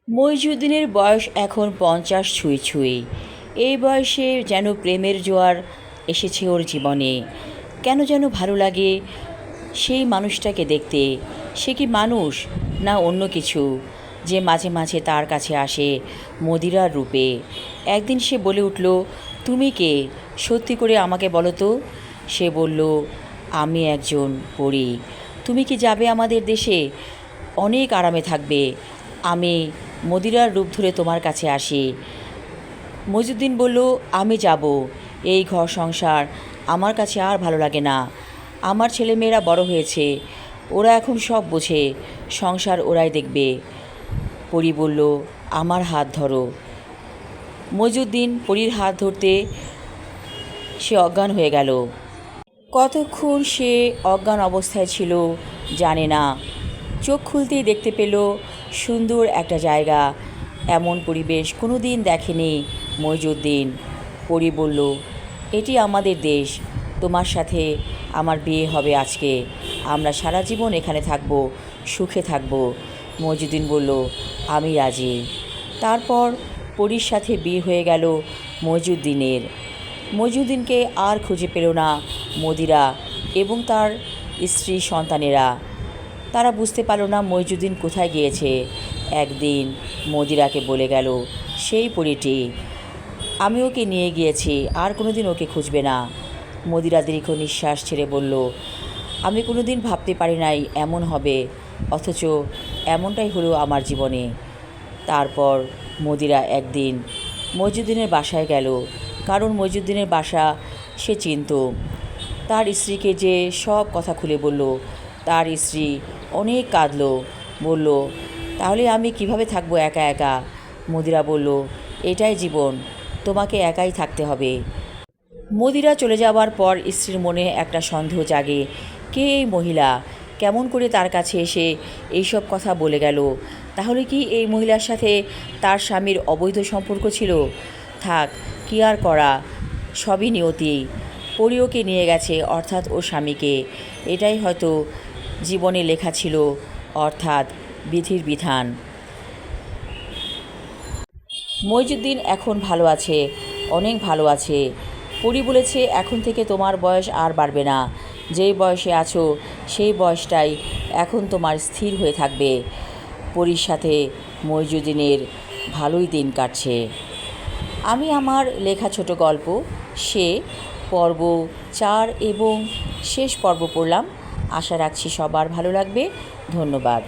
মইজুদ্দিনের বয়স এখন 50 ছুঁই ছুঁই। এই বয়সে যেন প্রেমের জোয়ার এসেছে ওর জীবনে। কেন যেন ভালো লাগে সেই মানুষটাকে দেখতে। সে কি মানুষ না অন্য কিছু, যে মাঝে মাঝে তার কাছে আসে মদিরার রূপে। একদিন সে বলে উঠল, তুমি কে, সত্যি করে আমাকে বলো তো। সে বলল, আমি একজন পরী। তুমি কি যাবে আমাদের দেশে? অনেক আরামে থাকবে। আমি মদিরার রূপ ধরে তোমার কাছে আসি। মইজুদ্দিন বলল, আমি যাব। এই ঘর সংসার আমার কাছে আর ভালো লাগে না। আমার ছেলেমেয়েরা বড় হয়েছে, ওরা এখন সব বোঝে, সংসার ওরাই দেখবে। পরী বলল, আমার হাত ধরো। মইজুদ্দিন পরীর হাত ধরতে সে অজ্ঞান হয়ে গেল। কতক্ষণ সে অজ্ঞান অবস্থায় ছিল জানে না। চোখ খুলতেই দেখতে পেল সুন্দর একটা জায়গা। এমন পরিবেশ কোনো দিন দেখেনি মইজুদ্দিন। পরী বলল, এটি আমাদের দেশ, তোমার সাথে আমার বিয়ে হবে আজকে। আমরা সারা জীবন এখানে থাকব, সুখে থাকব। মইজুদ্দিন বলল, আমি রাজি। তারপর পরীর সাথে বিয়ে হয়ে গেল মইজুদ্দিনের। মইজুদ্দিনকে আর খুঁজে পেল না মদিরা এবং তার স্ত্রী সন্তানেরা। তারা বুঝতে পারল না মইজুদ্দিন কোথায় গিয়েছে। একদিন মদিরাকে বলে গেল সেই পরীটি, আমি ওকে নিয়ে গিয়েছি, আর কোনো দিন ওকে খুঁজবে না। মদিরা দীর্ঘ নিঃশ্বাস ছেড়ে বলল, আমি কোনো দিন ভাবতে পারি নাই এমন হবে, অথচ এমনটাই হলো আমার জীবনে। তারপর মদিরা একদিন মইজুদ্দিনের বাসায় গেল, কারণ মইজুদ্দিনের বাসা সে চিনত। তার স্ত্রীকে যে সব কথা খুলে বলল। তার স্ত্রী অনেক কাঁদল, বলল, তাহলে আমি কিভাবে থাকবো একা একা? মদিরা বলল, এটাই জীবন, তোমাকে একাই থাকতে হবে। মদিরা চলে যাওয়ার পর স্ত্রীর মনে একটা সন্দেহ জাগে, কে এই মহিলা, কেমন করে তার কাছে এসে এইসব কথা বলে গেল? তাহলে কি এই মহিলার সাথে তার স্বামীর অবৈধ সম্পর্ক ছিল? থাক, কি আর করা, সবই নিয়তি। পরী ওকে নিয়ে গেছে, অর্থাৎ ওর স্বামীকে। এটাই হয়তো জীবনে লেখা ছিল, অর্থাৎ বিধির বিধান। মইজুদ্দিন এখন ভালো আছে, অনেক ভালো আছে। পরী বলেছে, এখন থেকে তোমার বয়স আর বাড়বে না। যেই বয়সে আছো সেই বয়সটাই এখন তোমার স্থির হয়ে থাকবে। পরীর সাথে মইজুদ্দিনের ভালোই দিন কাটছে। আমি আমার লেখা ছোট গল্প সে পর্ব 4 এবং শেষ পর্ব পড়লাম। আশা রাখছি সবার ভালো লাগবে। ধন্যবাদ।